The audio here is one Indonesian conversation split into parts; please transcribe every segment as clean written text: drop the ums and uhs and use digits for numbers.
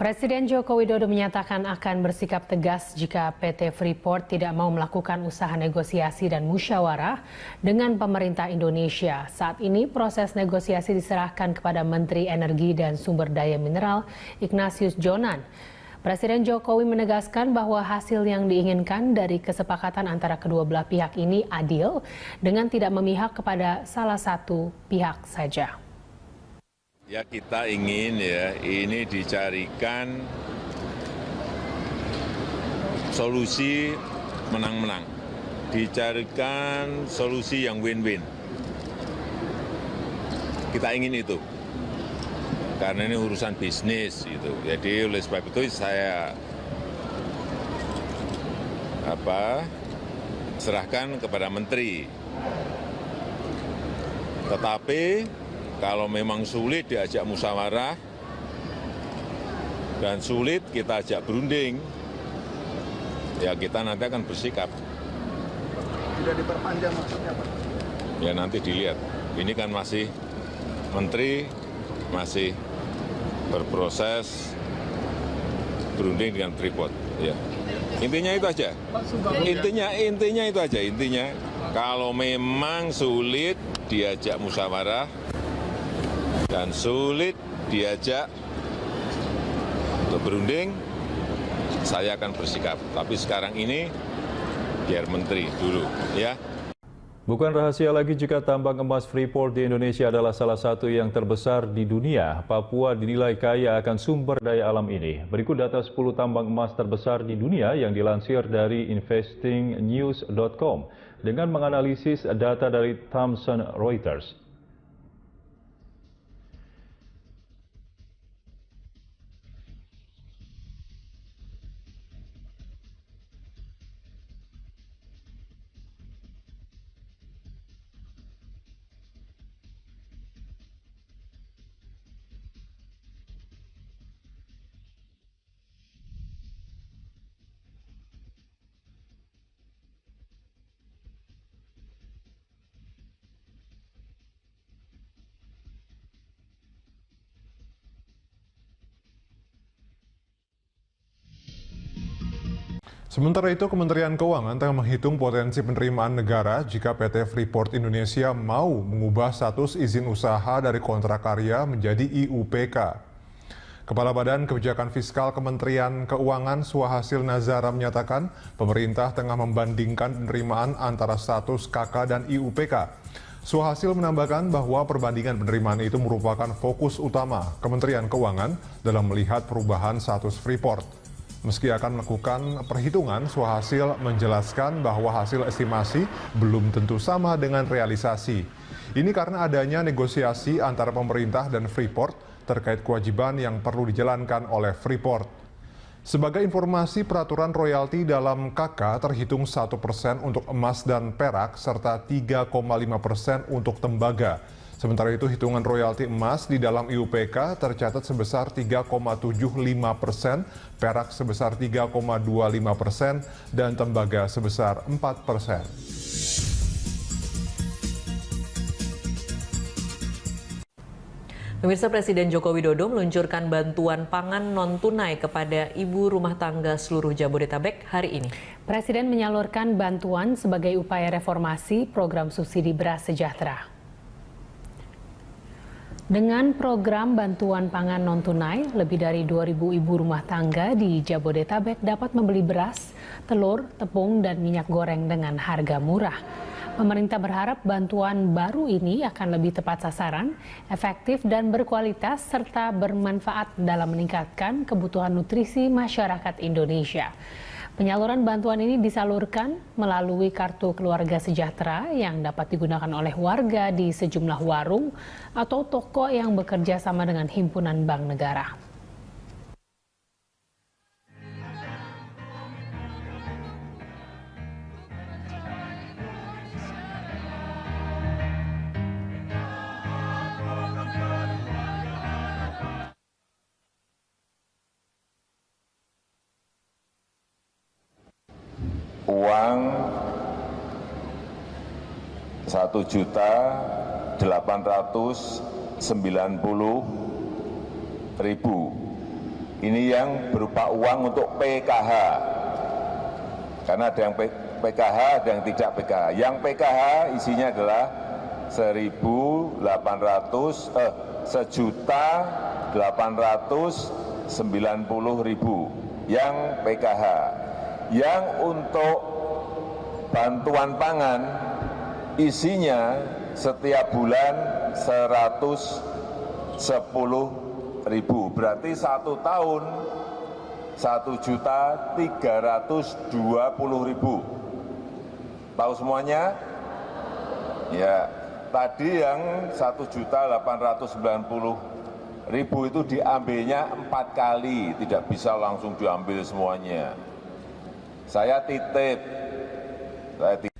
Presiden Joko Widodo menyatakan akan bersikap tegas jika PT Freeport tidak mau melakukan usaha negosiasi dan musyawarah dengan pemerintah Indonesia. Saat ini proses negosiasi diserahkan kepada Menteri Energi dan Sumber Daya Mineral Ignatius Jonan. Presiden Jokowi menegaskan bahwa hasil yang diinginkan dari kesepakatan antara kedua belah pihak ini adil dengan tidak memihak kepada salah satu pihak saja. Ya, kita ingin ini dicarikan solusi menang-menang, dicarikan solusi yang win-win. Kita ingin itu, karena ini urusan bisnis gitu. Jadi oleh sebab itu saya serahkan kepada menteri. Tetapi kalau memang sulit diajak musyawarah dan sulit kita ajak berunding, ya kita nanti akan bersikap. Tidak diperpanjang maksudnya, Pak? Ya nanti dilihat. Ini kan masih menteri, masih berproses berunding dengan Freeport. Ya. Intinya itu aja. Intinya itu aja. Intinya kalau memang sulit diajak musyawarah dan sulit diajak untuk berunding, saya akan bersikap. Tapi sekarang ini biar menteri dulu, ya. Bukan rahasia lagi jika tambang emas Freeport di Indonesia adalah salah satu yang terbesar di dunia. Papua dinilai kaya akan sumber daya alam ini. Berikut data 10 tambang emas terbesar di dunia yang dilansir dari investingnews.com dengan menganalisis data dari Thomson Reuters. Sementara itu, Kementerian Keuangan tengah menghitung potensi penerimaan negara jika PT Freeport Indonesia mau mengubah status izin usaha dari kontrak karya menjadi IUPK. Kepala Badan Kebijakan Fiskal Kementerian Keuangan Suhasil Nazara menyatakan pemerintah tengah membandingkan penerimaan antara status KK dan IUPK. Suhasil menambahkan bahwa perbandingan penerimaan itu merupakan fokus utama Kementerian Keuangan dalam melihat perubahan status Freeport. Meski akan melakukan perhitungan, Suhasil menjelaskan bahwa hasil estimasi belum tentu sama dengan realisasi. Ini karena adanya negosiasi antara pemerintah dan Freeport terkait kewajiban yang perlu dijalankan oleh Freeport. Sebagai informasi, peraturan royalti dalam KK terhitung 1% untuk emas dan perak serta 3,5% untuk tembaga. Sementara itu, hitungan royalti emas di dalam IUPK tercatat sebesar 3,75%, perak sebesar 3,25%, dan tembaga sebesar 4%. Pemirsa, Presiden Joko Widodo meluncurkan bantuan pangan non-tunai kepada ibu rumah tangga seluruh Jabodetabek hari ini. Presiden menyalurkan bantuan sebagai upaya reformasi program subsidi beras sejahtera. Dengan program bantuan pangan non-tunai, lebih dari 2.000 ibu rumah tangga di Jabodetabek dapat membeli beras, telur, tepung, dan minyak goreng dengan harga murah. Pemerintah berharap bantuan baru ini akan lebih tepat sasaran, efektif dan berkualitas, serta bermanfaat dalam meningkatkan kebutuhan nutrisi masyarakat Indonesia. Penyaluran bantuan ini disalurkan melalui Kartu Keluarga Sejahtera yang dapat digunakan oleh warga di sejumlah warung atau toko yang bekerja sama dengan Himpunan Bank Negara. Uang 1.890.000 Ini yang berupa uang untuk PKH. Karena ada yang PKH, ada yang tidak PKH. Yang PKH isinya adalah 1.890.000 yang PKH. Yang untuk bantuan pangan isinya setiap bulan 110.000, berarti 1 tahun 1.320.000. Tahu semuanya? Ya, tadi yang 1.890.000 itu diambilnya 4 kali, tidak bisa langsung diambil semuanya. Saya titip.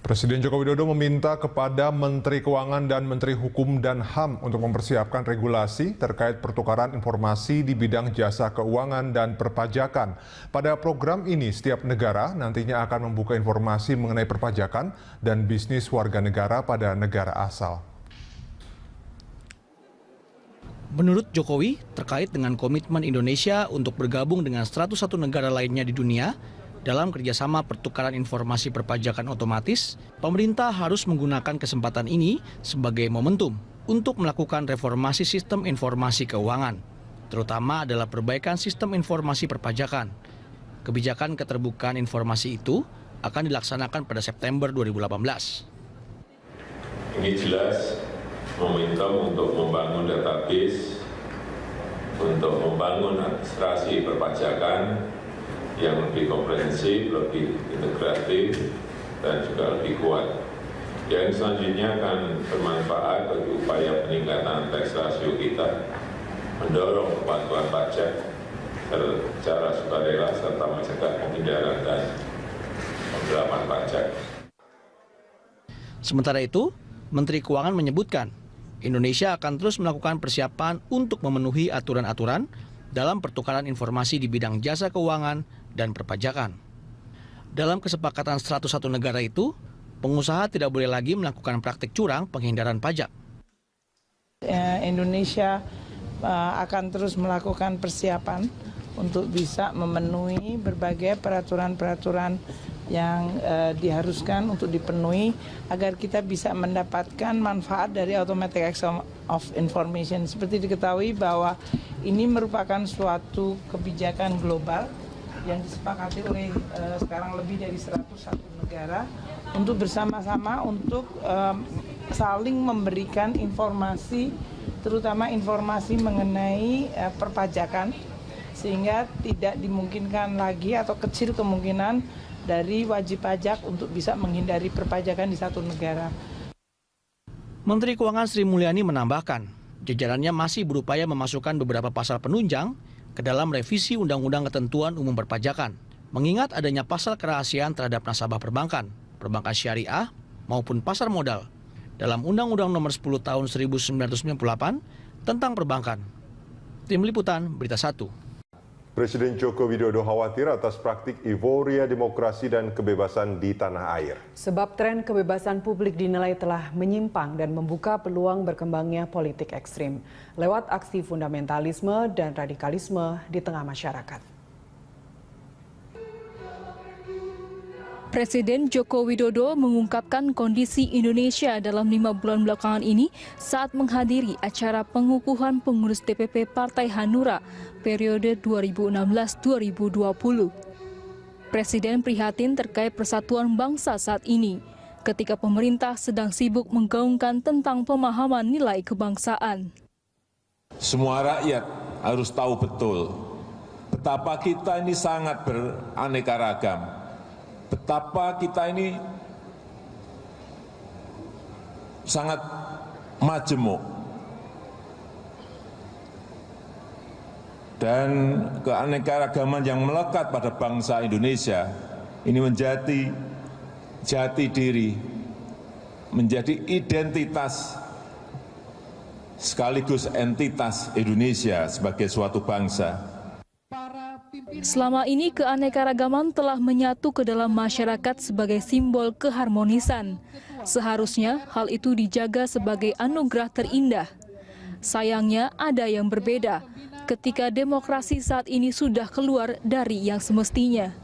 Presiden Joko Widodo meminta kepada Menteri Keuangan dan Menteri Hukum dan HAM untuk mempersiapkan regulasi terkait pertukaran informasi di bidang jasa keuangan dan perpajakan. Pada program ini, setiap negara nantinya akan membuka informasi mengenai perpajakan dan bisnis warga negara pada negara asal. Menurut Jokowi, terkait dengan komitmen Indonesia untuk bergabung dengan 101 negara lainnya di dunia, dalam kerjasama pertukaran informasi perpajakan otomatis, pemerintah harus menggunakan kesempatan ini sebagai momentum untuk melakukan reformasi sistem informasi keuangan, terutama adalah perbaikan sistem informasi perpajakan. Kebijakan keterbukaan informasi itu akan dilaksanakan pada September 2018. Ini jelas momentum untuk membangun database, untuk membangun administrasi perpajakan yang lebih komprehensif, lebih integratif, dan juga lebih kuat. Yang selanjutnya akan bermanfaat bagi upaya peningkatan tax rasio kita, mendorong kepatuhan pajak secara sukarela, serta mencegah penghindaran dan penggelapan pajak. Sementara itu, Menteri Keuangan menyebutkan, Indonesia akan terus melakukan persiapan untuk memenuhi aturan-aturan dalam pertukaran informasi di bidang jasa keuangan dan perpajakan. Dalam kesepakatan 101 negara itu, pengusaha tidak boleh lagi melakukan praktik curang penghindaran pajak. Indonesia akan terus melakukan persiapan untuk bisa memenuhi berbagai peraturan-peraturan yang diharuskan untuk dipenuhi agar kita bisa mendapatkan manfaat dari automatic exchange of information. Seperti diketahui bahwa ini merupakan suatu kebijakan global yang disepakati oleh sekarang lebih dari 101 negara untuk bersama-sama untuk saling memberikan informasi, terutama informasi mengenai perpajakan, sehingga tidak dimungkinkan lagi atau kecil kemungkinan dari wajib pajak untuk bisa menghindari perpajakan di satu negara. Menteri Keuangan Sri Mulyani menambahkan, jajarannya masih berupaya memasukkan beberapa pasal penunjang ke dalam revisi Undang-Undang Ketentuan Umum Perpajakan, mengingat adanya pasal kerahasiaan terhadap nasabah perbankan, perbankan syariah, maupun pasar modal dalam Undang-Undang Nomor 10 Tahun 1998 tentang perbankan. Tim Liputan, Berita 1. Presiden Joko Widodo khawatir atas praktik euforia demokrasi dan kebebasan di tanah air. Sebab tren kebebasan publik dinilai telah menyimpang dan membuka peluang berkembangnya politik ekstrim lewat aksi fundamentalisme dan radikalisme di tengah masyarakat. Presiden Joko Widodo mengungkapkan kondisi Indonesia dalam 5 bulan belakangan ini saat menghadiri acara pengukuhan pengurus DPP Partai Hanura periode 2016-2020. Presiden prihatin terkait persatuan bangsa saat ini, ketika pemerintah sedang sibuk menggaungkan tentang pemahaman nilai kebangsaan. Semua rakyat harus tahu betul betapa kita ini sangat beraneka ragam. Betapa kita ini sangat majemuk dan keanekaragaman yang melekat pada bangsa Indonesia ini menjadi jati diri, menjadi identitas sekaligus entitas Indonesia sebagai suatu bangsa. Selama ini keanekaragaman telah menyatu ke dalam masyarakat sebagai simbol keharmonisan. Seharusnya hal itu dijaga sebagai anugerah terindah. Sayangnya ada yang berbeda. ketika demokrasi saat ini sudah keluar dari yang semestinya.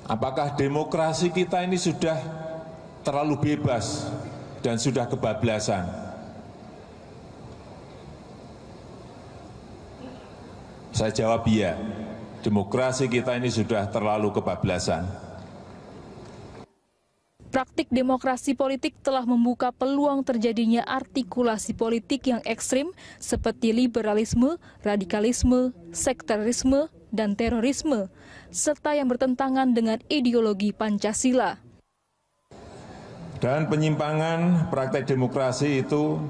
Apakah demokrasi kita ini sudah terlalu bebas dan sudah kebablasan? Saya jawab iya, demokrasi kita ini sudah terlalu kebablasan. Praktik demokrasi politik telah membuka peluang terjadinya artikulasi politik yang ekstrim seperti liberalisme, radikalisme, sekterisme, dan terorisme, serta yang bertentangan dengan ideologi Pancasila. Dan penyimpangan praktek demokrasi itu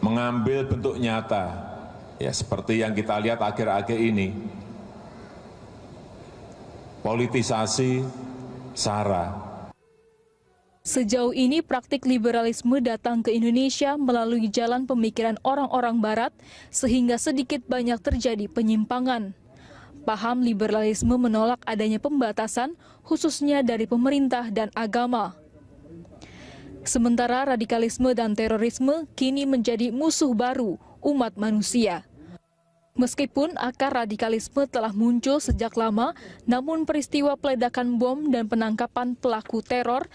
mengambil bentuk nyata, ya seperti yang kita lihat akhir-akhir ini. Politisasi SARA. Sejauh ini praktik liberalisme datang ke Indonesia melalui jalan pemikiran orang-orang barat sehingga sedikit banyak terjadi penyimpangan. Paham liberalisme menolak adanya pembatasan khususnya dari pemerintah dan agama. Sementara radikalisme dan terorisme kini menjadi musuh baru umat manusia. Meskipun akar radikalisme telah muncul sejak lama, namun peristiwa peledakan bom dan penangkapan pelaku teror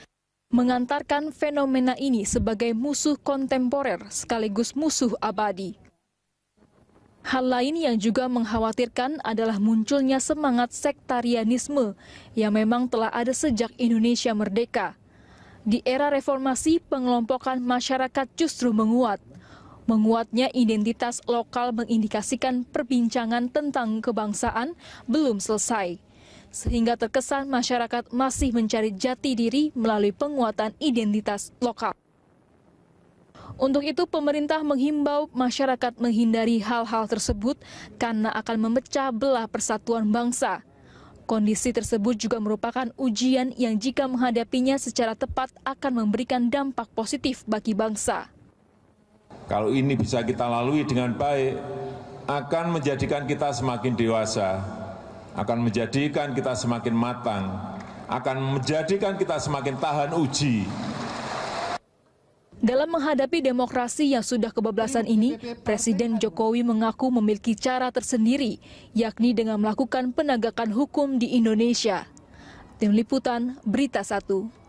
mengantarkan fenomena ini sebagai musuh kontemporer sekaligus musuh abadi. Hal lain yang juga mengkhawatirkan adalah munculnya semangat sektarianisme yang memang telah ada sejak Indonesia merdeka. Di era reformasi, pengelompokan masyarakat justru menguat. Menguatnya identitas lokal mengindikasikan perbincangan tentang kebangsaan belum selesai, sehingga terkesan masyarakat masih mencari jati diri melalui penguatan identitas lokal. Untuk itu, pemerintah menghimbau masyarakat menghindari hal-hal tersebut karena akan memecah belah persatuan bangsa. Kondisi tersebut juga merupakan ujian yang jika menghadapinya secara tepat akan memberikan dampak positif bagi bangsa. Kalau ini bisa kita lalui dengan baik, akan menjadikan kita semakin dewasa, akan menjadikan kita semakin matang, akan menjadikan kita semakin tahan uji. Dalam menghadapi demokrasi yang sudah kebablasan ini, Presiden Jokowi mengaku memiliki cara tersendiri, yakni dengan melakukan penegakan hukum di Indonesia. Tim Liputan, Berita 1.